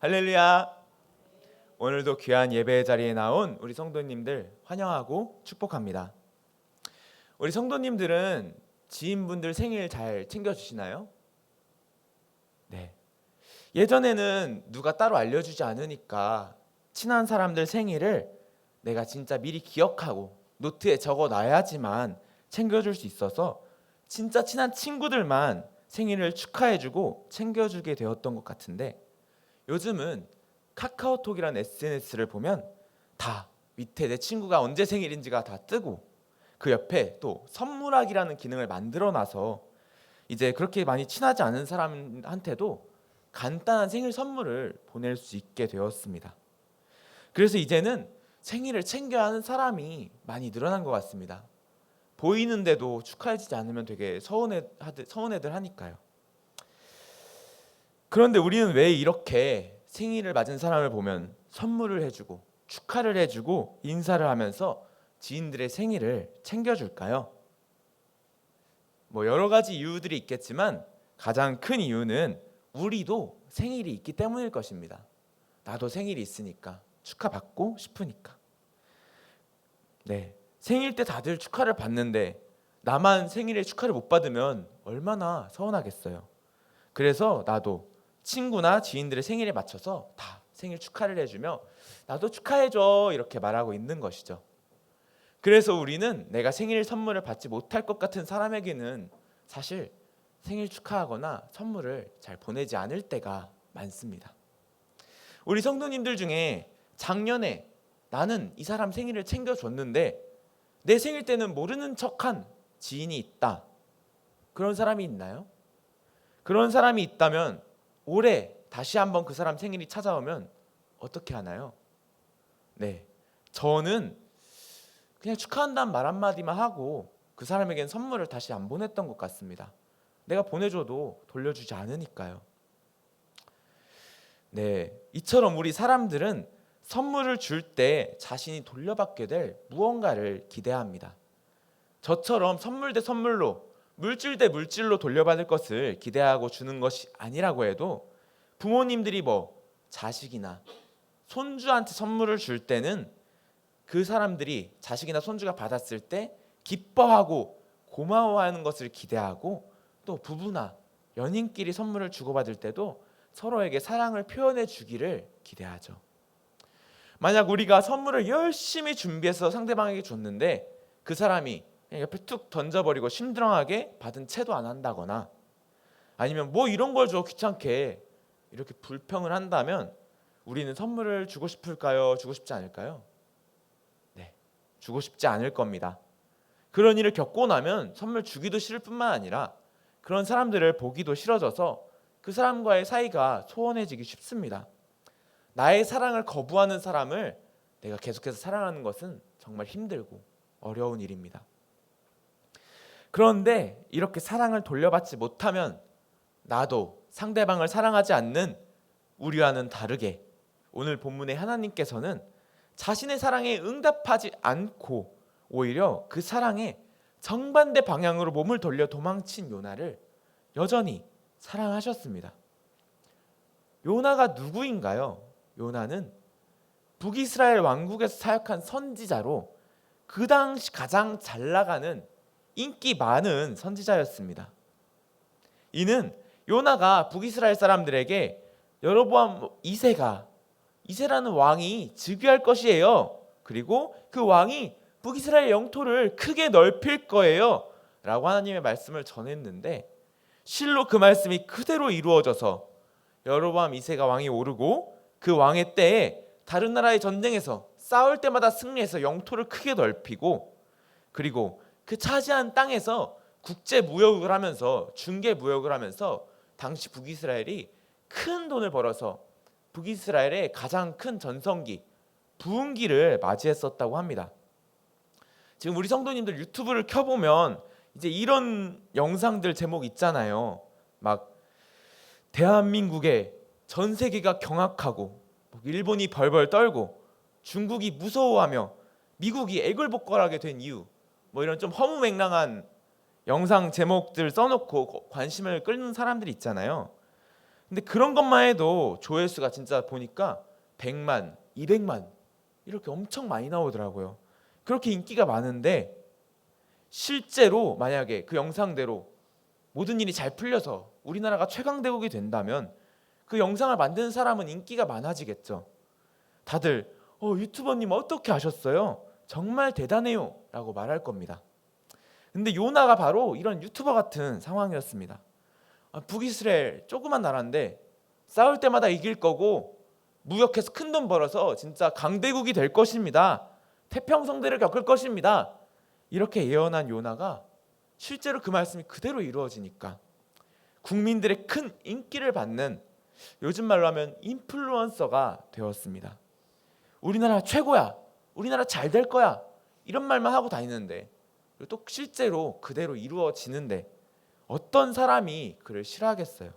할렐루야. 오늘도 귀한 예배의 자리에 나온 우리 성도님들 환영하고 축복합니다. 우리 성도님들은 지인분들 생일 잘 챙겨주시나요? 네. 예전에는 누가 따로 알려주지 않으니까 친한 사람들 생일을 내가 진짜 미리 기억하고 노트에 적어놔야지만 챙겨줄 수 있어서 진짜 친한 친구들만 생일을 축하해주고 챙겨주게 되었던 것 같은데, 요즘은 카카오톡이라는 SNS를 보면 다 밑에 내 친구가 언제 생일인지가 다 뜨고, 그 옆에 또 선물하기라는 기능을 만들어 놔서 이제 그렇게 많이 친하지 않은 사람한테도 간단한 생일 선물을 보낼 수 있게 되었습니다. 그래서 이제는 생일을 챙겨야 하는 사람이 많이 늘어난 것 같습니다. 보이는데도 축하해주지 않으면 되게 서운해들 하니까요. 그런데 우리는 왜 이렇게 생일을 맞은 사람을 보면 선물을 해주고 축하를 해주고 인사를 하면서 지인들의 생일을 챙겨줄까요? 여러 가지 이유들이 있겠지만 가장 큰 이유는 우리도 생일이 있기 때문일 것입니다. 나도 생일이 있으니까 축하받고 싶으니까. 네, 생일 때 다들 축하를 받는데 나만 생일에 축하를 못 받으면 얼마나 서운하겠어요. 그래서 나도 친구나 지인들의 생일에 맞춰서 다 생일 축하를 해주며 나도 축하해줘 이렇게 말하고 있는 것이죠. 그래서 우리는 내가 생일 선물을 받지 못할 것 같은 사람에게는 사실 생일 축하하거나 선물을 잘 보내지 않을 때가 많습니다. 우리 성도님들 중에 작년에 나는 이 사람 생일을 챙겨줬는데 내 생일 때는 모르는 척한 지인이 있다, 그런 사람이 있나요? 그런 사람이 있다면 올해 다시 한번 그 사람 생일이 찾아오면 어떻게 하나요? 네, 저는 그냥 축하한다는 말 한마디만 하고 그 사람에겐 선물을 다시 안 보냈던 것 같습니다. 내가 보내줘도 돌려주지 않으니까요. 네, 이처럼 우리 사람들은 선물을 줄 때 자신이 돌려받게 될 무언가를 기대합니다. 저처럼 선물 대 선물로, 물질 대 물질로 돌려받을 것을 기대하고 주는 것이 아니라고 해도 부모님들이 자식이나 손주한테 선물을 줄 때는 그 사람들이 자식이나 손주가 받았을 때 기뻐하고 고마워하는 것을 기대하고, 또 부부나 연인끼리 선물을 주고받을 때도 서로에게 사랑을 표현해 주기를 기대하죠. 만약 우리가 선물을 열심히 준비해서 상대방에게 줬는데 그 사람이 그냥 옆에 툭 던져버리고 심드렁하게 받은 채도 안 한다거나, 아니면 이런 걸 줘 귀찮게 이렇게 불평을 한다면 우리는 선물을 주고 싶을까요? 주고 싶지 않을까요? 네, 주고 싶지 않을 겁니다. 그런 일을 겪고 나면 선물 주기도 싫을 뿐만 아니라 그런 사람들을 보기도 싫어져서 그 사람과의 사이가 소원해지기 쉽습니다. 나의 사랑을 거부하는 사람을 내가 계속해서 사랑하는 것은 정말 힘들고 어려운 일입니다. 그런데 이렇게 사랑을 돌려받지 못하면 나도 상대방을 사랑하지 않는 우리와는 다르게 오늘 본문의 하나님께서는 자신의 사랑에 응답하지 않고 오히려 그 사랑에 정반대 방향으로 몸을 돌려 도망친 요나를 여전히 사랑하셨습니다. 요나가 누구인가요? 요나는 북이스라엘 왕국에서 사역한 선지자로 그 당시 가장 잘 나가는 인기 많은 선지자였습니다. 이는 요나가 북이스라엘 사람들에게 여로보암 2세라는 왕이 즉위할 것이에요, 그리고 그 왕이 북이스라엘 영토를 크게 넓힐 거예요 라고 하나님의 말씀을 전했는데, 실로 그 말씀이 그대로 이루어져서 여로보암 2세가 왕이 오르고 그 왕의 때에 다른 나라의 전쟁에서 싸울 때마다 승리해서 영토를 크게 넓히고, 그리고 그 차지한 땅에서 국제 무역을 하면서 중개 무역을 하면서 당시 북이스라엘이 큰 돈을 벌어서 북이스라엘의 가장 큰 전성기 부흥기를 맞이했었다고 합니다. 지금 우리 성도님들 유튜브를 켜보면 이제 이런 영상들 제목 있잖아요. 막 대한민국의 전 세계가 경악하고 일본이 벌벌 떨고 중국이 무서워하며 미국이 애걸복걸하게 된 이유, 이런 좀 허무맹랑한 영상 제목들 써놓고 관심을 끌는 사람들이 있잖아요. 근데 그런 것만 해도 조회수가 진짜 보니까 100만, 200만 이렇게 엄청 많이 나오더라고요. 그렇게 인기가 많은데 실제로 만약에 그 영상대로 모든 일이 잘 풀려서 우리나라가 최강대국이 된다면 그 영상을 만드는 사람은 인기가 많아지겠죠. 다들 유튜버님 어떻게 하셨어요? 정말 대단해요 라고 말할 겁니다. 근데 요나가 바로 이런 유튜버 같은 상황이었습니다. 북이스라엘 조그만 나라인데 싸울 때마다 이길 거고 무역해서 큰 돈 벌어서 진짜 강대국이 될 것입니다. 태평성대를 겪을 것입니다. 이렇게 예언한 요나가 실제로 그 말씀이 그대로 이루어지니까 국민들의 큰 인기를 받는, 요즘 말로 하면 인플루언서가 되었습니다. 우리나라 최고야, 우리나라 잘 될 거야, 이런 말만 하고 다니는데 또 실제로 그대로 이루어지는데 어떤 사람이 그를 싫어하겠어요?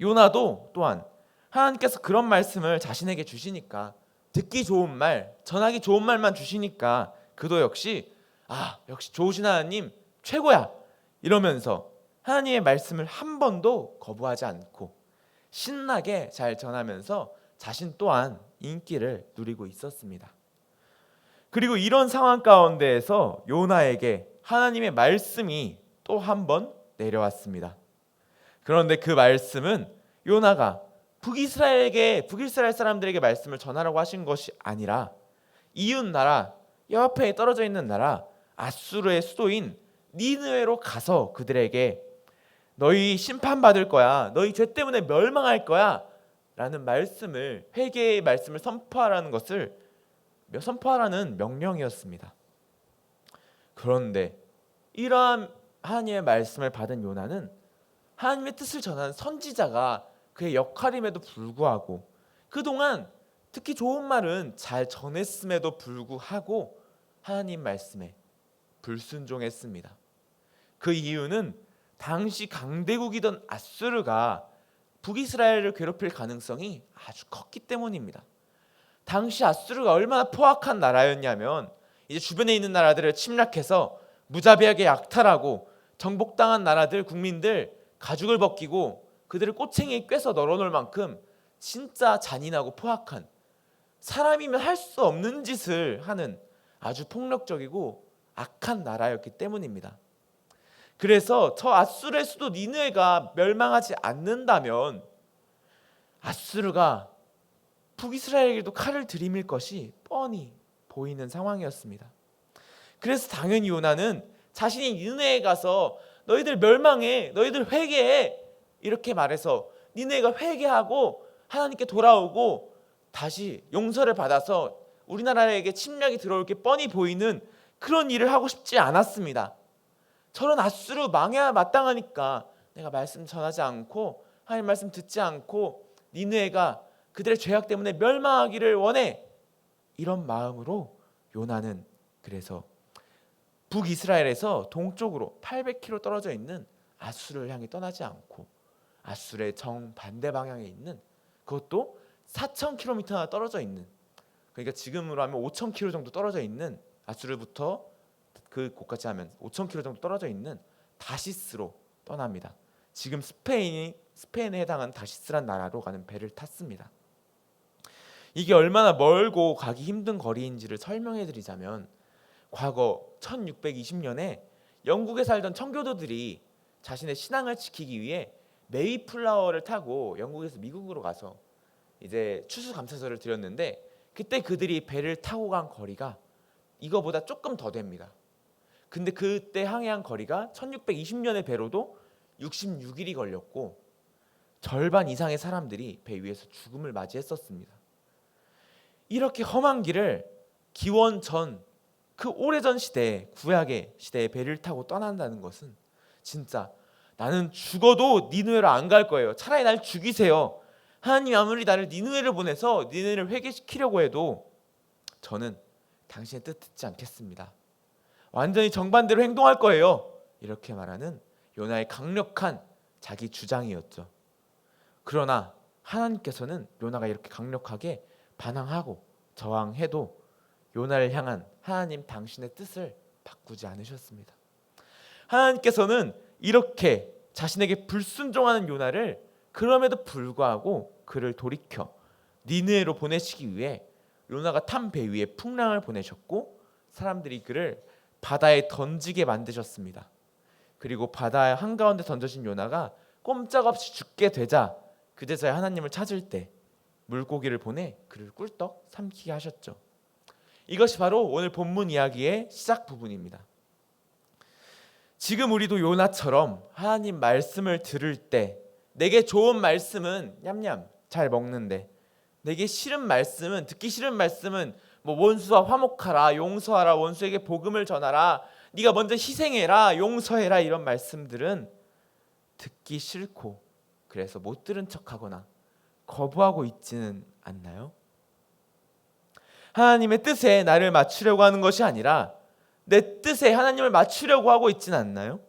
요나도 또한 하나님께서 그런 말씀을 자신에게 주시니까, 듣기 좋은 말, 전하기 좋은 말만 주시니까 그도 역시 역시 좋으신 하나님 최고야 이러면서 하나님의 말씀을 한 번도 거부하지 않고 신나게 잘 전하면서 자신 또한 인기를 누리고 있었습니다. 그리고 이런 상황 가운데에서 요나에게 하나님의 말씀이 또 한 번 내려왔습니다. 그런데 그 말씀은 요나가 북이스라엘 사람들에게 말씀을 전하라고 하신 것이 아니라 이웃 나라, 옆에 떨어져 있는 나라 아수르의 수도인 니느웨로 가서 그들에게 너희 심판받을 거야, 너희 죄 때문에 멸망할 거야 라는 말씀을, 회개의 말씀을 선포하라는 명령이었습니다. 그런데 이러한 하나님의 말씀을 받은 요나는 하나님의 뜻을 전하는 선지자가 그의 역할임에도 불구하고 그동안 듣기 좋은 말은 잘 전했음에도 불구하고 하나님 말씀에 불순종했습니다. 그 이유는 당시 강대국이던 아수르가 북이스라엘을 괴롭힐 가능성이 아주 컸기 때문입니다. 당시 아수르가 얼마나 포악한 나라였냐면 이제 주변에 있는 나라들을 침략해서 무자비하게 약탈하고 정복당한 나라들 국민들 가죽을 벗기고 그들을 꼬챙이에 꿰서 널어놓을 만큼 진짜 잔인하고 포악한, 사람이면 할 수 없는 짓을 하는 아주 폭력적이고 악한 나라였기 때문입니다. 그래서 저 아수르의 수도 니느웨가 멸망하지 않는다면 아수르가 북이스라엘에게도 칼을 들이밀 것이 뻔히 보이는 상황이었습니다. 그래서 당연히 요나는 자신이 니느웨에 가서 너희들 멸망해, 너희들 회개해 이렇게 말해서 니느웨가 회개하고 하나님께 돌아오고 다시 용서를 받아서 우리나라에게 침략이 들어올 게 뻔히 보이는 그런 일을 하고 싶지 않았습니다. 저런 아수르 망해야 마땅하니까 내가 말씀 전하지 않고 하나님 말씀 듣지 않고 니느웨가 그들의 죄악 때문에 멸망하기를 원해, 이런 마음으로 요나는 그래서 북이스라엘에서 동쪽으로 800km 떨어져 있는 아수르를 향해 떠나지 않고 아수르의 정반대 방향에 있는, 그것도 4,000km나 떨어져 있는, 그러니까 지금으로 하면 5,000km 정도 떨어져 있는, 아수르부터 그 곳까지 하면 5,000km 정도 떨어져 있는 다시스로 떠납니다. 지금 스페인에 해당하는 다시스란 나라로 가는 배를 탔습니다. 이게 얼마나 멀고 가기 힘든 거리인지를 설명해 드리자면, 과거 1620년에 영국에 살던 청교도들이 자신의 신앙을 지키기 위해 메이플라워를 타고 영국에서 미국으로 가서 이제 추수감사절을 드렸는데, 그때 그들이 배를 타고 간 거리가 이거보다 조금 더 됩니다. 근데 그때 항해한 거리가 1620년의 배로도 66일이 걸렸고 절반 이상의 사람들이 배 위에서 죽음을 맞이했었습니다. 이렇게 험한 길을 기원 전, 그 오래전 시대에, 구약의 시대에 배를 타고 떠난다는 것은 진짜 나는 죽어도 니느웨로 안 갈 거예요, 차라리 날 죽이세요, 하나님이 아무리 나를 니느웨를 보내서 니느웨를 회개시키려고 해도 저는 당신의 뜻 듣지 않겠습니다, 완전히 정반대로 행동할 거예요, 이렇게 말하는 요나의 강력한 자기 주장이었죠. 그러나 하나님께서는 요나가 이렇게 강력하게 반항하고 저항해도 요나를 향한 하나님 당신의 뜻을 바꾸지 않으셨습니다. 하나님께서는 이렇게 자신에게 불순종하는 요나를 그럼에도 불구하고 그를 돌이켜 니느웨로 보내시기 위해 요나가 탄 배 위에 풍랑을 보내셨고 사람들이 그를 바다에 던지게 만드셨습니다. 그리고 바다 한가운데 던져진 요나가 꼼짝없이 죽게 되자 그제서야 하나님을 찾을 때 물고기를 보내 그를 꿀떡 삼키게 하셨죠. 이것이 바로 오늘 본문 이야기의 시작 부분입니다. 지금 우리도 요나처럼 하나님 말씀을 들을 때 내게 좋은 말씀은 냠냠 잘 먹는데 내게 싫은 말씀은 듣기 싫은 말씀은 뭐 원수와 화목하라, 용서하라, 원수에게 복음을 전하라, 네가 먼저 희생해라, 용서해라 이런 말씀들은 듣기 싫고 그래서 못 들은 척하거나 거부하고 있지는 않나요? 하나님의 뜻에 나를 맞추려고 하는 것이 아니라 내 뜻에 하나님을 맞추려고 하고 있지는 않나요?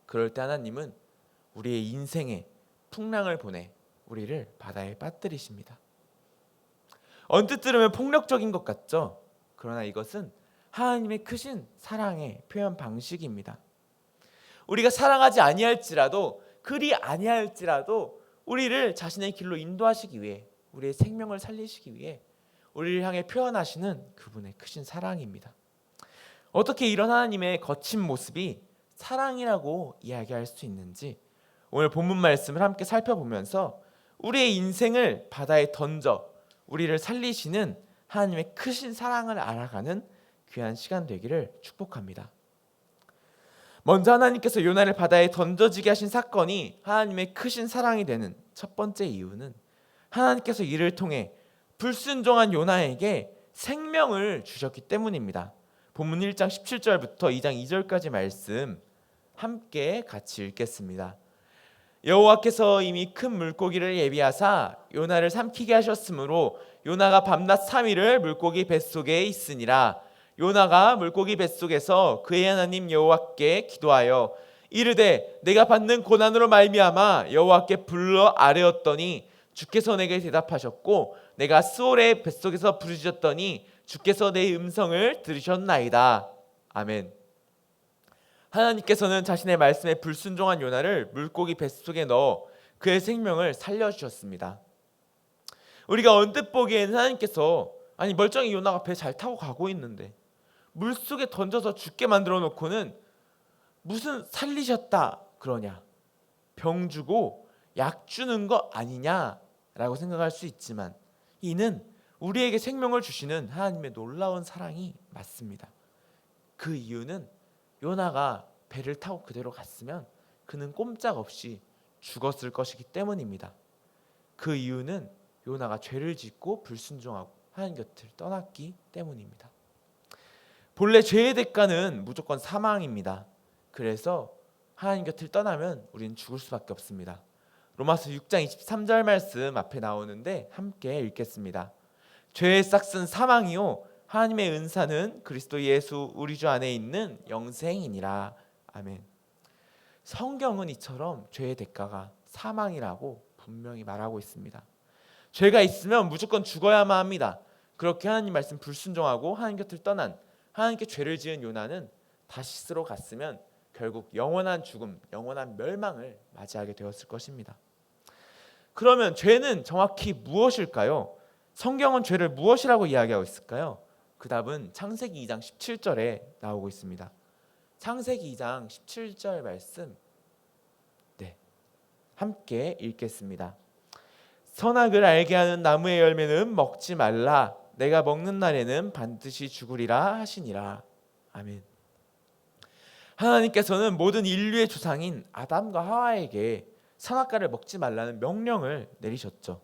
그럴 때 하나님은 우리의 인생에 풍랑을 보내 우리를 바다에 빠뜨리십니다. 언뜻 들으면 폭력적인 것 같죠? 그러나 이것은 하나님의 크신 사랑의 표현 방식입니다. 우리가 사랑하지 아니할지라도 그리 아니할지라도 우리를 자신의 길로 인도하시기 위해 우리의 생명을 살리시기 위해 우리를 향해 표현하시는 그분의 크신 사랑입니다. 어떻게 이런 하나님의 거친 모습이 사랑이라고 이야기할 수 있는지 오늘 본문 말씀을 함께 살펴보면서 우리의 인생을 바다에 던져 우리를 살리시는 하나님의 크신 사랑을 알아가는 귀한 시간 되기를 축복합니다. 먼저 하나님께서 요나를 바다에 던져지게 하신 사건이 하나님의 크신 사랑이 되는 첫 번째 이유는 하나님께서 이를 통해 불순종한 요나에게 생명을 주셨기 때문입니다. 본문 1장 17절부터 2장 2절까지 말씀 함께 같이 읽겠습니다. 여호와께서 이미 큰 물고기를 예비하사 요나를 삼키게 하셨으므로 요나가 밤낮 3일을 물고기 뱃속에 있으니라. 요나가 물고기 뱃속에서 그의 하나님 여호와께 기도하여 이르되 내가 받는 고난으로 말미암아 여호와께 불러 아뢰었더니 주께서 내게 대답하셨고 내가 스올의 뱃속에서 부르짖었더니 주께서 내 음성을 들으셨나이다. 아멘. 하나님께서는 자신의 말씀에 불순종한 요나를 물고기 뱃속에 넣어 그의 생명을 살려주셨습니다. 우리가 언뜻 보기에는 하나님께서 아니 멀쩡히 요나가 배 잘 타고 가고 있는데 물속에 던져서 죽게 만들어 놓고는 무슨 살리셨다 그러냐, 병 주고 약 주는 거 아니냐라고 생각할 수 있지만 이는 우리에게 생명을 주시는 하나님의 놀라운 사랑이 맞습니다. 그 이유는 요나가 배를 타고 그대로 갔으면 그는 꼼짝없이 죽었을 것이기 때문입니다. 그 이유는 요나가 죄를 짓고 불순종하고 하나님 곁을 떠났기 때문입니다. 본래 죄의 대가는 무조건 사망입니다. 그래서 하나님 곁을 떠나면 우리는 죽을 수밖에 없습니다. 로마서 6장 23절 말씀 앞에 나오는데 함께 읽겠습니다. 죄의 싹은 사망이요 하나님의 은사는 그리스도 예수 우리 주 안에 있는 영생이니라. 아멘. 성경은 이처럼 죄의 대가가 사망이라고 분명히 말하고 있습니다. 죄가 있으면 무조건 죽어야만 합니다. 그렇게 하나님 말씀 불순종하고 하나님 곁을 떠난 하나님께 죄를 지은 요나는 다시스로 갔으면 결국 영원한 죽음, 영원한 멸망을 맞이하게 되었을 것입니다. 그러면 죄는 정확히 무엇일까요? 성경은 죄를 무엇이라고 이야기하고 있을까요? 그 답은 창세기 2장 17절에 나오고 있습니다. 창세기 2장 17절 말씀 함께 읽겠습니다. 선악을 알게 하는 나무의 열매는 먹지 말라. 내가 먹는 날에는 반드시 죽으리라 하시니라. 아멘. 하나님께서는 모든 인류의 조상인 아담과 하와에게 선악과를 먹지 말라는 명령을 내리셨죠.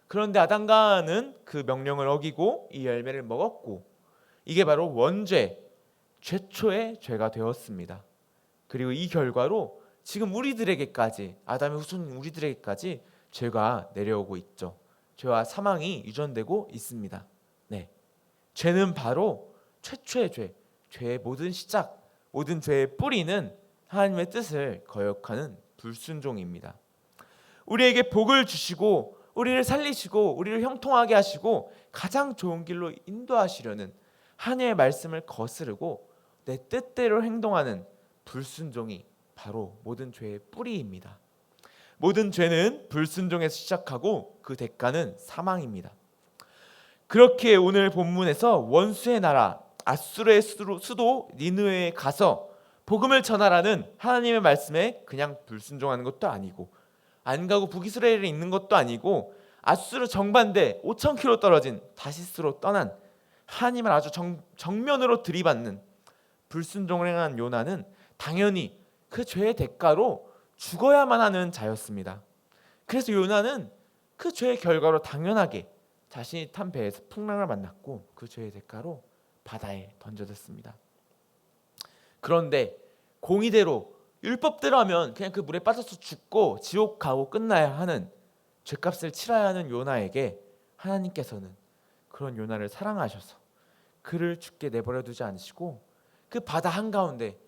그런데 아담과는 그 명령을 어기고 이 열매를 먹었고 이게 바로 원죄, 최초의 죄가 되었습니다. 그리고 이 결과로 지금 우리들에게까지 아담의 후손 우리들에게까지 죄가 내려오고 있죠. 죄와 사망이 유전되고 있습니다. 네, 죄는 바로 최초의 죄, 죄의 모든 시작, 모든 죄의 뿌리는 하나님의 뜻을 거역하는 불순종입니다. 우리에게 복을 주시고 우리를 살리시고 우리를 형통하게 하시고 가장 좋은 길로 인도하시려는 하나님의 말씀을 거스르고 내 뜻대로 행동하는 불순종이 바로 모든 죄의 뿌리입니다. 모든 죄는 불순종에서 시작하고 그 대가는 사망입니다. 그렇게 오늘 본문에서 원수의 나라 아수르의 수도 니느웨에 가서 복음을 전하라는 하나님의 말씀에 그냥 불순종하는 것도 아니고, 안 가고 북이스라엘에 있는 것도 아니고, 아수르 정반대 5,000km 떨어진 다시스로 떠난 하나님을 아주 정면으로 들이받는 불순종을 행한 요나는 당연히 그 죄의 대가로 죽어야만 하는 자였습니다. 그래서 요나는 그 죄의 결과로 당연하게 자신이 탄 배에서 풍랑을 만났고 그 죄의 대가로 바다에 던져졌습니다. 그런데 공의대로 율법대로 하면 그냥 그 물에 빠져서 죽고 지옥 가고 끝나야 하는, 죄값을 치러야 하는 요나에게 하나님께서는 그런 요나를 사랑하셔서 그를 죽게 내버려 두지 않으시고 그 바다 한가운데,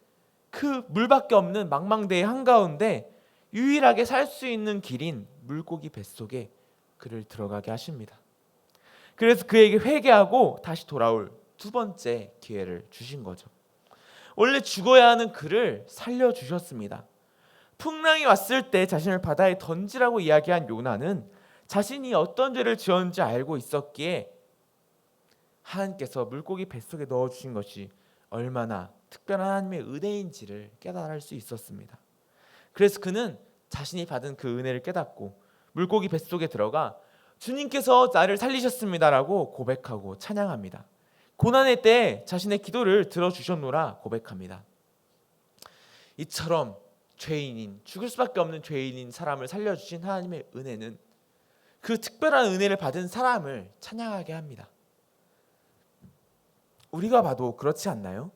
그 물밖에 없는 망망대해 한가운데 유일하게 살 수 있는 길인 물고기 뱃속에 그를 들어가게 하십니다. 그래서 그에게 회개하고 다시 돌아올 두 번째 기회를 주신 거죠. 원래 죽어야 하는 그를 살려주셨습니다. 풍랑이 왔을 때 자신을 바다에 던지라고 이야기한 요나는 자신이 어떤 죄를 지었는지 알고 있었기에 하나님께서 물고기 뱃속에 넣어주신 것이 얼마나 특별한 하나님의 은혜인지를 깨달을 수 있었습니다. 그래서 그는 자신이 받은 그 은혜를 깨닫고 물고기 뱃속에 들어가 주님께서 나를 살리셨습니다라고 고백하고 찬양합니다. 고난의 때 자신의 기도를 들어주셨노라 고백합니다. 이처럼 죄인인, 죽을 수밖에 없는 죄인인 사람을 살려주신 하나님의 은혜는 그 특별한 은혜를 받은 사람을 찬양하게 합니다. 우리가 봐도 그렇지 않나요?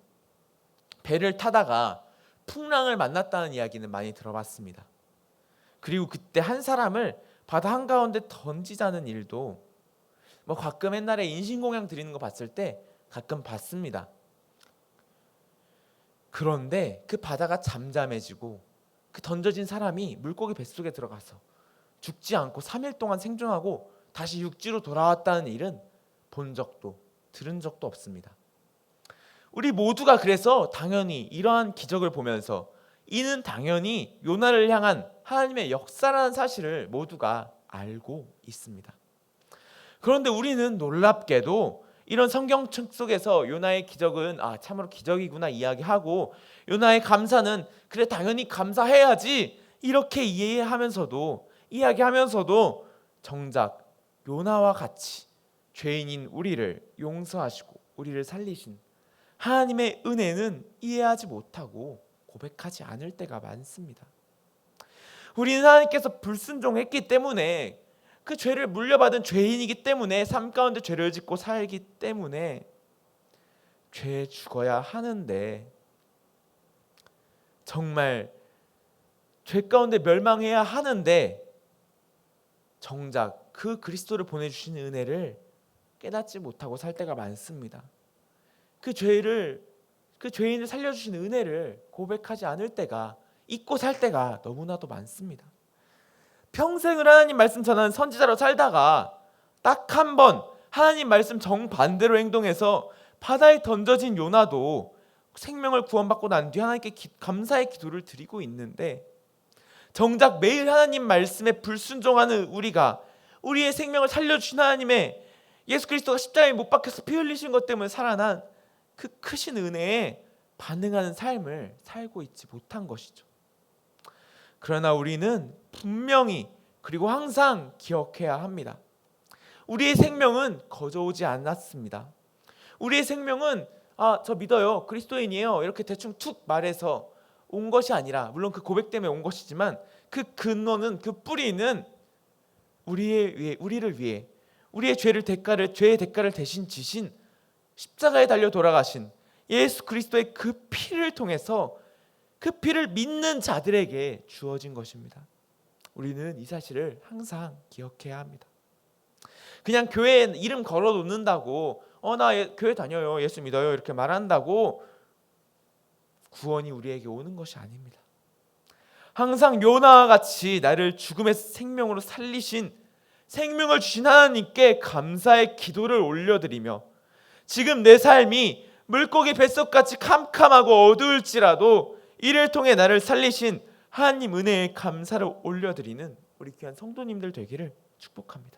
배를 타다가 풍랑을 만났다는 이야기는 많이 들어봤습니다. 그리고 그때 한 사람을 바다 한가운데 던지자는 일도 가끔 옛날에 인신공양 드리는 거 봤을 때 가끔 봤습니다. 그런데 그 바다가 잠잠해지고 그 던져진 사람이 물고기 뱃속에 들어가서 죽지 않고 3일 동안 생존하고 다시 육지로 돌아왔다는 일은 본 적도 들은 적도 없습니다. 우리 모두가 그래서 당연히 이러한 기적을 보면서 이는 당연히 요나를 향한 하나님의 역사라는 사실을 모두가 알고 있습니다. 그런데 우리는 놀랍게도 이런 성경책 속에서 요나의 기적은 참으로 기적이구나 이야기하고, 요나의 감사는 그래 당연히 감사해야지 이렇게 이야기하면서도 정작 요나와 같이 죄인인 우리를 용서하시고 우리를 살리신 하나님의 은혜는 이해하지 못하고 고백하지 않을 때가 많습니다. 우리는 하나님께서 불순종했기 때문에, 그 죄를 물려받은 죄인이기 때문에, 삶 가운데 죄를 짓고 살기 때문에 죄에 죽어야 하는데, 정말 죄 가운데 멸망해야 하는데 정작 그 그리스도를 보내주신 은혜를 깨닫지 못하고 살 때가 많습니다. 그 죄인을 살려주신 은혜를 고백하지 않을 때가, 잊고 살 때가 너무나도 많습니다. 평생을 하나님 말씀 전하는 선지자로 살다가 딱 한 번 하나님 말씀 정반대로 행동해서 바다에 던져진 요나도 생명을 구원받고 난 뒤 하나님께 감사의 기도를 드리고 있는데, 정작 매일 하나님 말씀에 불순종하는 우리가 우리의 생명을 살려주신 하나님의 예수 그리스도가 십자가에 못 박혀서 피 흘리신 것 때문에 살아난 그 크신 은혜에 반응하는 삶을 살고 있지 못한 것이죠. 그러나 우리는 분명히 그리고 항상 기억해야 합니다. 우리의 생명은 거저오지 않았습니다. 우리의 생명은 저 믿어요, 그리스도인이에요 이렇게 대충 툭 말해서 온 것이 아니라, 물론 그 고백 때문에 온 것이지만 그 근원은, 그 뿌리는 우리를 위해 우리의 죄의 대가를 대신 지신 십자가에 달려 돌아가신 예수 그리스도의 그 피를 통해서, 그 피를 믿는 자들에게 주어진 것입니다. 우리는 이 사실을 항상 기억해야 합니다. 그냥 교회에 이름 걸어 놓는다고 나 교회 다녀요, 예수 믿어요 이렇게 말한다고 구원이 우리에게 오는 것이 아닙니다. 항상 요나와 같이 나를 죽음의 생명으로 살리신, 생명을 주신 하나님께 감사의 기도를 올려드리며, 지금 내 삶이 물고기 뱃속같이 캄캄하고 어두울지라도 이를 통해 나를 살리신 하나님 은혜에 감사를 올려드리는 우리 귀한 성도님들 되기를 축복합니다.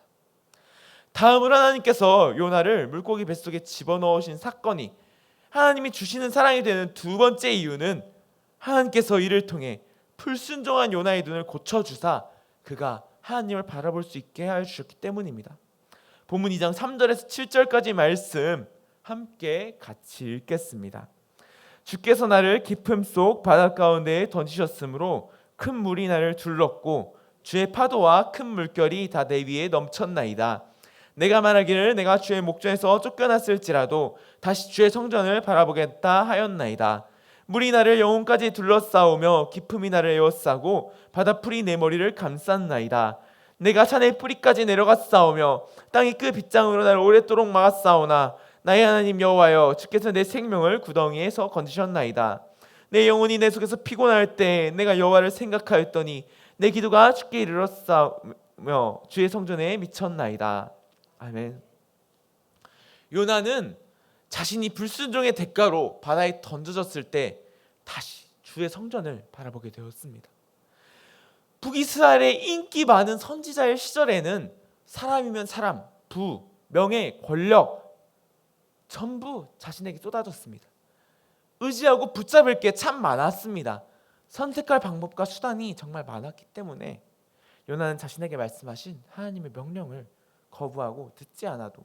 다음으로 하나님께서 요나를 물고기 뱃속에 집어넣으신 사건이 하나님이 주시는 사랑이 되는 두 번째 이유는 하나님께서 이를 통해 불순종한 요나의 눈을 고쳐주사 그가 하나님을 바라볼 수 있게 해주셨기 때문입니다. 본문 2장 3절에서 7절까지 말씀 함께 같이 읽겠습니다. 주께서 나를 깊음 속 바다 가운데에 던지셨으므로 큰 물이 나를 둘렀고 주의 파도와 큰 물결이 다 내 위에 넘쳤나이다. 내가 말하기를 내가 주의 목전에서 쫓겨났을지라도 다시 주의 성전을 바라보겠다 하였나이다. 물이 나를 영혼까지 둘러싸우며 깊음이 나를 에워싸고 바다풀이 내 머리를 감쌌나이다. 내가 산의 뿌리까지 내려갔사오며 땅이 그 빗장으로 나를 오랫도록 막았사오나 나의 하나님 여호와여 주께서 내 생명을 구덩이에서 건지셨나이다. 내 영혼이 내 속에서 피곤할 때 내가 여호와를 생각하였더니 내 기도가 주께 이르렀사오며 주의 성전에 미쳤나이다. 아멘. 요나는 자신이 불순종의 대가로 바다에 던져졌을 때 다시 주의 성전을 바라보게 되었습니다. 북이스라엘의 인기 많은 선지자의 시절에는 사람이면 사람, 부, 명예, 권력 전부 자신에게 쏟아졌습니다. 의지하고 붙잡을 게 참 많았습니다. 선택할 방법과 수단이 정말 많았기 때문에 요나는 자신에게 말씀하신 하나님의 명령을 거부하고 듣지 않아도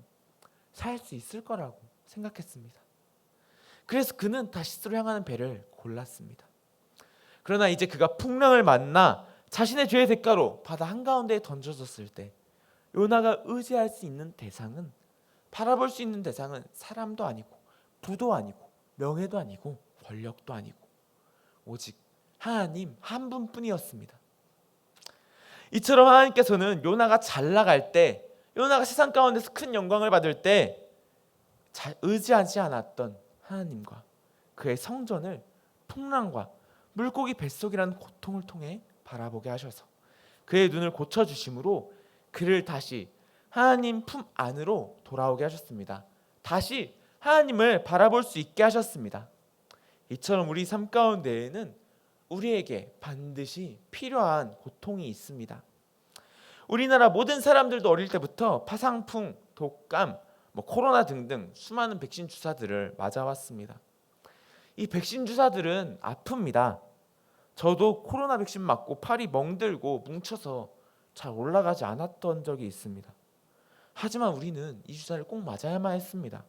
살 수 있을 거라고 생각했습니다. 그래서 그는 다시스로 향하는 배를 골랐습니다. 그러나 이제 그가 풍랑을 만나 자신의 죄의 대가로 바다 한가운데에 던져졌을 때 요나가 의지할 수 있는 대상은, 바라볼 수 있는 대상은 사람도 아니고 부도 아니고 명예도 아니고 권력도 아니고 오직 하나님 한 분뿐이었습니다. 이처럼 하나님께서는 요나가 잘 나갈 때, 요나가 세상 가운데서 큰 영광을 받을 때 의지하지 않았던 하나님과 그의 성전을 풍랑과 물고기 뱃속이라는 고통을 통해 바라보게 하셔서 그의 눈을 고쳐주심으로 그를 다시 하나님 품 안으로 돌아오게 하셨습니다. 다시 하나님을 바라볼 수 있게 하셨습니다. 이처럼 우리 삶 가운데에는 우리에게 반드시 필요한 고통이 있습니다. 우리나라 모든 사람들도 어릴 때부터 파상풍, 독감, 코로나 등등 수많은 백신 주사들을 맞아왔습니다. 이 백신 주사들은 아픕니다. 저도 코로나 백신 맞고 팔이 멍들고 뭉쳐서 잘 올라가지 않았던 적이 있습니다. 하지만 우리는 이 주사를 꼭 맞아야만 했습니다.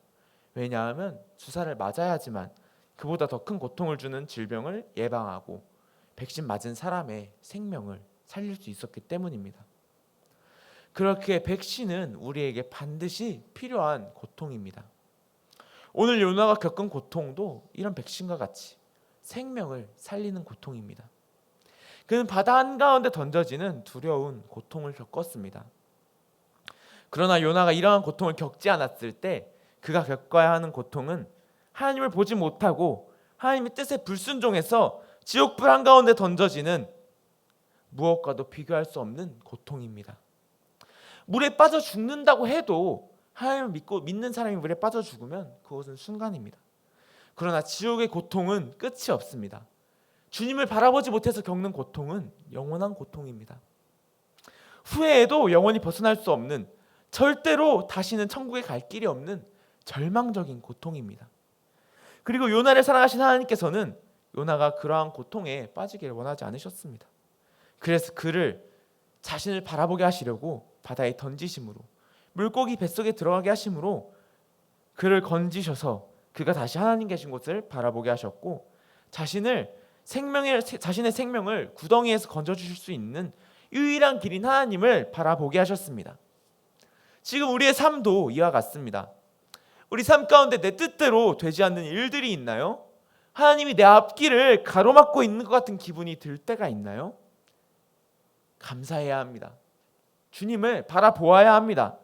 왜냐하면 주사를 맞아야지만 그보다 더 큰 고통을 주는 질병을 예방하고 백신 맞은 사람의 생명을 살릴 수 있었기 때문입니다. 그렇게 백신은 우리에게 반드시 필요한 고통입니다. 오늘 요나가 겪은 고통도 이런 백신과 같이 생명을 살리는 고통입니다. 그는 바다 한가운데 던져지는 두려운 고통을 겪었습니다. 그러나 요나가 이러한 고통을 겪지 않았을 때 그가 겪어야 하는 고통은 하나님을 보지 못하고 하나님의 뜻에 불순종해서 지옥불 한가운데 던져지는 무엇과도 비교할 수 없는 고통입니다. 물에 빠져 죽는다고 해도 하나님을 믿는 사람이 물에 빠져 죽으면 그것은 순간입니다. 그러나 지옥의 고통은 끝이 없습니다. 주님을 바라보지 못해서 겪는 고통은 영원한 고통입니다. 후회해도 영원히 벗어날 수 없는, 절대로 다시는 천국에 갈 길이 없는 절망적인 고통입니다. 그리고 요나를 사랑하신 하나님께서는 요나가 그러한 고통에 빠지기를 원하지 않으셨습니다. 그래서 그를 자신을 바라보게 하시려고 바다에 던지심으로, 물고기 뱃속에 들어가게 하심으로 그를 건지셔서 그가 다시 하나님 계신 곳을 바라보게 하셨고 자신의 생명을 구덩이에서 건져주실 수 있는 유일한 길인 하나님을 바라보게 하셨습니다. 지금 우리의 삶도 이와 같습니다. 우리 삶 가운데 내 뜻대로 되지 않는 일들이 있나요? 하나님이 내 앞길을 가로막고 있는 것 같은 기분이 들 때가 있나요? 감사해야 합니다. 주님을 바라보아야 합니다.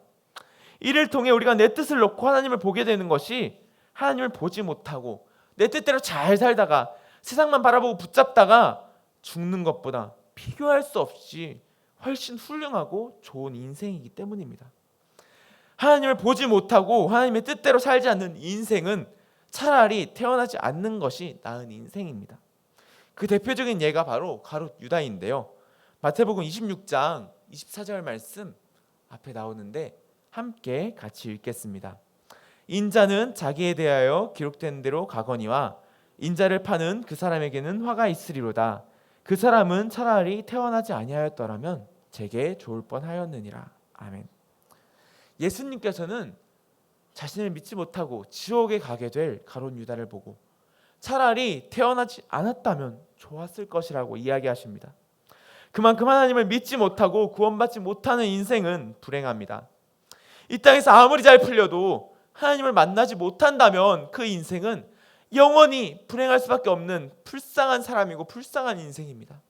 이를 통해 우리가 내 뜻을 놓고 하나님을 보게 되는 것이, 하나님을 보지 못하고 내 뜻대로 잘 살다가 세상만 바라보고 붙잡다가 죽는 것보다 비교할 수 없이 훨씬 훌륭하고 좋은 인생이기 때문입니다. 하나님을 보지 못하고 하나님의 뜻대로 살지 않는 인생은 차라리 태어나지 않는 것이 나은 인생입니다. 그 대표적인 예가 바로 가룟 유다인데요. 마태복음 26장 24절 말씀 앞에 나오는데 함께 같이 읽겠습니다. 인자는 자기에 대하여 기록된 대로 가거니와 인자를 파는 그 사람에게는 화가 있으리로다. 그 사람은 차라리 태어나지 아니하였더라면 제게 좋을 뻔하였느니라. 아멘. 예수님께서는 자신을 믿지 못하고 지옥에 가게 될 가룟 유다를 보고 차라리 태어나지 않았다면 좋았을 것이라고 이야기하십니다. 그만큼 하나님을 믿지 못하고 구원받지 못하는 인생은 불행합니다. 이 땅에서 아무리 잘 풀려도 하나님을 만나지 못한다면 그 인생은 영원히 불행할 수밖에 없는 불쌍한 사람이고 불쌍한 인생입니다.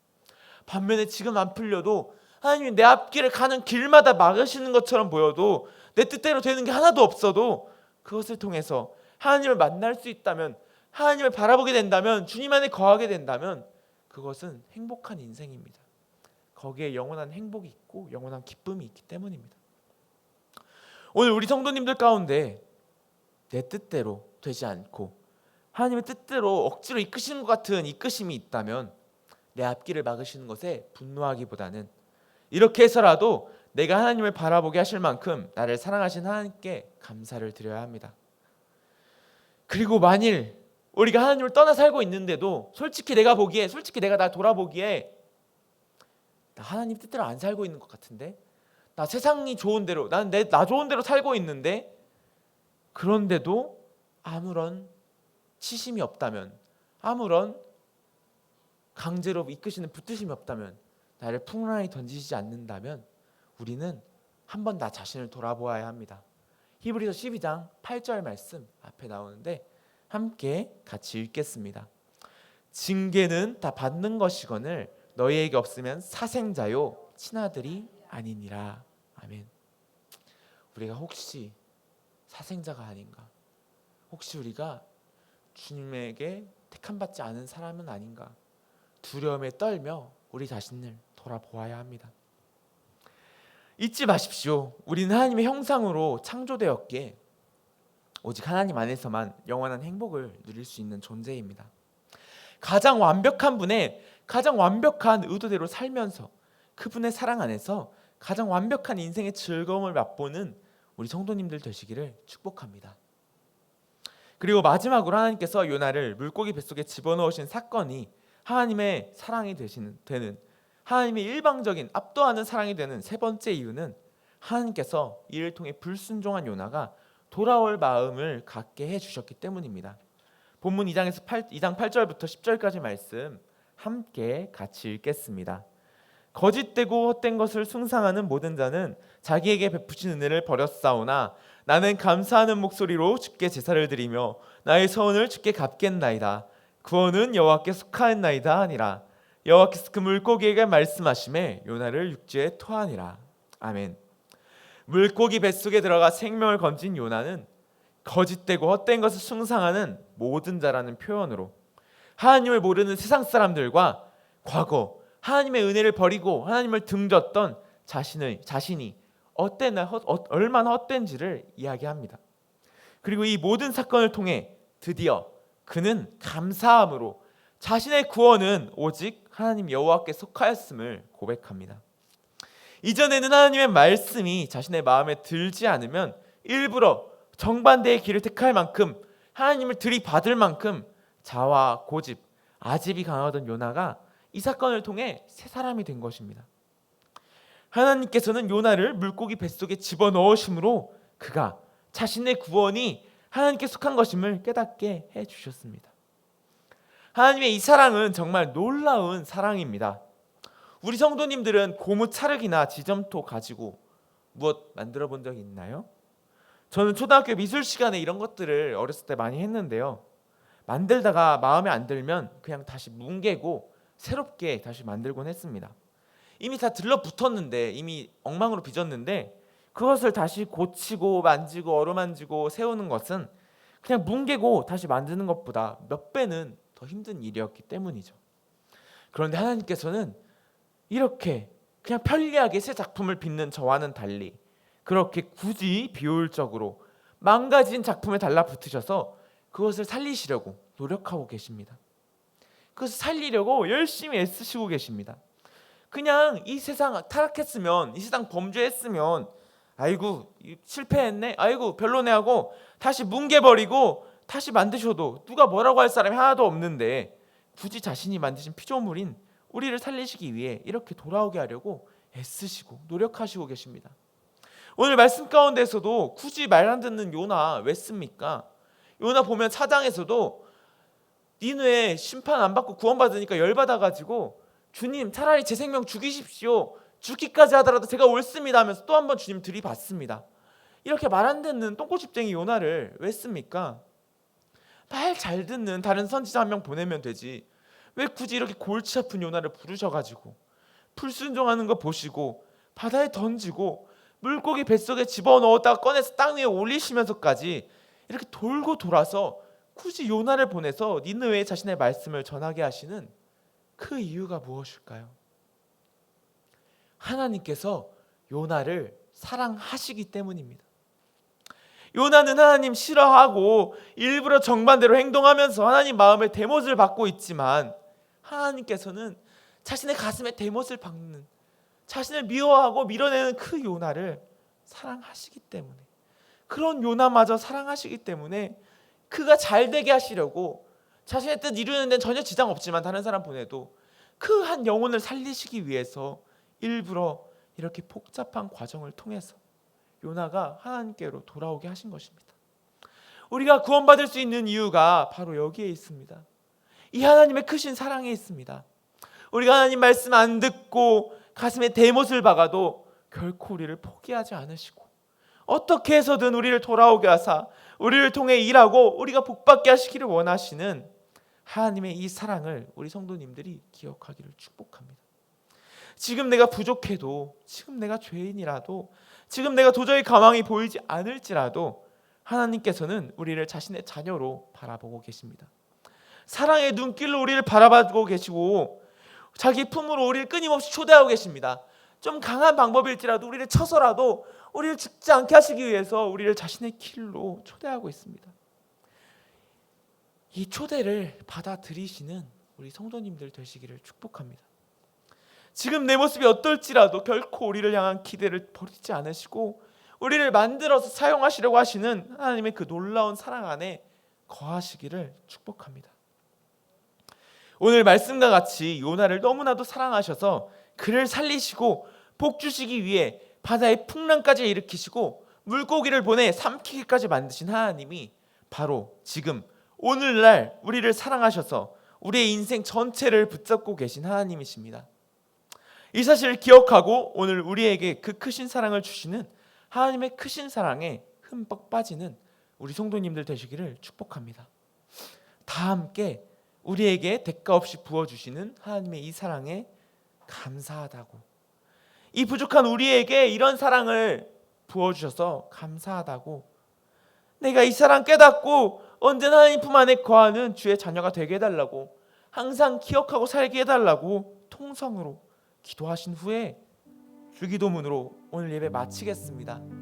반면에 지금 안 풀려도 하나님이 내 앞길을 가는 길마다 막으시는 것처럼 보여도 내 뜻대로 되는 게 하나도 없어도 그것을 통해서 하나님을 만날 수 있다면, 하나님을 바라보게 된다면, 주님 안에 거하게 된다면 그것은 행복한 인생입니다. 거기에 영원한 행복이 있고 영원한 기쁨이 있기 때문입니다. 오늘 우리 성도님들 가운데 내 뜻대로 되지 않고 하나님의 뜻대로 억지로 이끄시는 것 같은 이끄심이 있다면 내 앞길을 막으시는 것에 분노하기보다는 이렇게 해서라도 내가 하나님을 바라보게 하실 만큼 나를 사랑하신 하나님께 감사를 드려야 합니다. 그리고 만일 우리가 하나님을 떠나 살고 있는데도 솔직히 내가 나 돌아보기에 나 하나님 뜻대로 안 살고 있는 것 같은데, 나 세상이 좋은 대로, 나 좋은 대로 살고 있는데, 그런데도 아무런 치심이 없다면, 아무런 강제로 이끄시는 붙드심이 없다면, 나를 풍랑에 던지지 않는다면 우리는 한번 나 자신을 돌아보아야 합니다. 히브리서 12장 8절 말씀 앞에 나오는데 함께 같이 읽겠습니다. 징계는 다 받는 것이거늘 너희에게 없으면 사생자요 친아들이 아니니라. 아멘. 우리가 혹시 사생자가 아닌가? 혹시 우리가 주님에게 택함받지 않은 사람은 아닌가? 두려움에 떨며 우리 자신을 돌아보아야 합니다. 잊지 마십시오. 우리는 하나님의 형상으로 창조되었기에 오직 하나님 안에서만 영원한 행복을 누릴 수 있는 존재입니다. 가장 완벽한 분의 가장 완벽한 의도대로 살면서 그분의 사랑 안에서 가장 완벽한 인생의 즐거움을 맛보는 우리 성도님들 되시기를 축복합니다. 그리고 마지막으로 하나님께서 요나를 물고기 뱃속에 집어넣으신 사건이 하나님의 사랑이 되는 하나님의 일방적인 압도하는 사랑이 되는 세 번째 이유는 하나님께서 이를 통해 불순종한 요나가 돌아올 마음을 갖게 해주셨기 때문입니다. 본문 2장 8절부터 10절까지 말씀 함께 같이 읽겠습니다. 거짓되고 헛된 것을 숭상하는 모든 자는 자기에게 베푸신 은혜를 버렸사오나 나는 감사하는 목소리로 주께 제사를 드리며 나의 서원을 주께 갚겠나이다. 구원은 여호와께 속하였나이다 하니라. 여호와께서 그 물고기에게 말씀하시매 요나를 육지에 토하니라. 아멘. 물고기 뱃속에 들어가 생명을 건진 요나는 거짓되고 헛된 것을 숭상하는 모든 자라는 표현으로 하나님을 모르는 세상 사람들과 과거 하나님의 은혜를 버리고 하나님을 등졌던 자신이 얼마나 헛된지를 이야기합니다. 그리고 이 모든 사건을 통해 드디어 그는 감사함으로 자신의 구원은 오직 하나님 여호와께 속하였음을 고백합니다. 이전에는 하나님의 말씀이 자신의 마음에 들지 않으면 일부러 정반대의 길을 택할 만큼 하나님을 들이받을 만큼 자와 고집, 아집이 강하던 요나가 이 사건을 통해 새 사람이 된 것입니다. 하나님께서는 요나를 물고기 뱃속에 집어넣으심으로 그가 자신의 구원이 하나님께 속한 것임을 깨닫게 해주셨습니다. 하나님의 이 사랑은 정말 놀라운 사랑입니다. 우리 성도님들은 고무 찰흙이나 지점토 가지고 무엇 만들어 본 적이 있나요? 저는 초등학교 미술 시간에 이런 것들을 어렸을 때 많이 했는데요. 만들다가 마음에 안 들면 그냥 다시 뭉개고 새롭게 다시 만들곤 했습니다. 이미 다 들러붙었는데, 이미 엉망으로 빚었는데 그것을 다시 고치고 만지고 어루만지고 세우는 것은 그냥 뭉개고 다시 만드는 것보다 몇 배는 더 힘든 일이었기 때문이죠. 그런데 하나님께서는 이렇게 그냥 편리하게 새 작품을 빚는 저와는 달리 그렇게 굳이 비효율적으로 망가진 작품에 달라붙으셔서 그것을 살리시려고 노력하고 계십니다. 그것을 살리려고 열심히 애쓰시고 계십니다. 그냥 이 세상 타락했으면, 이 세상 범죄했으면 아이고 실패했네, 아이고 별로네 하고 다시 뭉개버리고 다시 만드셔도 누가 뭐라고 할 사람이 하나도 없는데, 굳이 자신이 만드신 피조물인 우리를 살리시기 위해 이렇게 돌아오게 하려고 애쓰시고 노력하시고 계십니다. 오늘 말씀 가운데서도 굳이 말 안 듣는 요나 왜 씁니까? 요나 보면 4장에서도 니느웨 심판 안 받고 구원받으니까 열받아가지고 주님 차라리 제 생명 죽이십시오, 죽기까지 하더라도 제가 옳습니다 하면서 또 한 번 주님 들이받습니다. 이렇게 말 안 듣는 똥꼬집쟁이 요나를 왜 씁니까? 말 잘 듣는 다른 선지자 한 명 보내면 되지, 왜 굳이 이렇게 골치 아픈 요나를 부르셔가지고 불순종하는 거 보시고 바다에 던지고 물고기 뱃속에 집어넣었다가 꺼내서 땅 위에 올리시면서까지 이렇게 돌고 돌아서 굳이 요나를 보내서 니느웨에 자신의 말씀을 전하게 하시는 그 이유가 무엇일까요? 하나님께서 요나를 사랑하시기 때문입니다. 요나는 하나님 싫어하고 일부러 정반대로 행동하면서 하나님 마음에 대못을 받고 있지만, 하나님께서는 자신의 가슴에 대못을 박는, 자신을 미워하고 밀어내는 그 요나를 사랑하시기 때문에, 그런 요나마저 사랑하시기 때문에 그가 잘 되게 하시려고 자신의 뜻 이루는 데는 전혀 지장 없지만 다른 사람 보내도 그 한 영혼을 살리시기 위해서 일부러 이렇게 복잡한 과정을 통해서 요나가 하나님께로 돌아오게 하신 것입니다. 우리가 구원받을 수 있는 이유가 바로 여기에 있습니다. 이 하나님의 크신 사랑에 있습니다. 우리가 하나님 말씀 안 듣고 가슴에 대못을 박아도 결코 우리를 포기하지 않으시고 어떻게 해서든 우리를 돌아오게 하사 우리를 통해 일하고 우리가 복받게 하시기를 원하시는 하나님의 이 사랑을 우리 성도님들이 기억하기를 축복합니다. 지금 내가 부족해도, 지금 내가 죄인이라도, 지금 내가 도저히 가망이 보이지 않을지라도 하나님께서는 우리를 자신의 자녀로 바라보고 계십니다. 사랑의 눈길로 우리를 바라보고 계시고 자기 품으로 우리를 끊임없이 초대하고 계십니다. 좀 강한 방법일지라도 우리를 쳐서라도 우리를 죽지 않게 하시기 위해서 우리를 자신의 길로 초대하고 있습니다. 이 초대를 받아들이시는 우리 성도님들 되시기를 축복합니다. 지금 내 모습이 어떨지라도 결코 우리를 향한 기대를 버리지 않으시고 우리를 만들어서 사용하시려고 하시는 하나님의 그 놀라운 사랑 안에 거하시기를 축복합니다. 오늘 말씀과 같이 요나를 너무나도 사랑하셔서 그를 살리시고 복 주시기 위해 바다의 풍랑까지 일으키시고 물고기를 보내 삼키기까지 만드신 하나님이 바로 지금 오늘날 우리를 사랑하셔서 우리의 인생 전체를 붙잡고 계신 하나님이십니다. 이 사실을 기억하고 오늘 우리에게 그 크신 사랑을 주시는 하나님의 크신 사랑에 흠뻑 빠지는 우리 성도님들 되시기를 축복합니다. 다 함께 우리에게 대가 없이 부어주시는 하나님의 이 사랑에 감사하다고, 이 부족한 우리에게 이런 사랑을 부어주셔서 감사하다고, 내가 이 사랑 깨닫고 언제나 하나님 품 안에 거하는 주의 자녀가 되게 해달라고, 항상 기억하고 살게 해달라고 통성으로 기도하신 후에 주기도문으로 오늘 예배 마치겠습니다.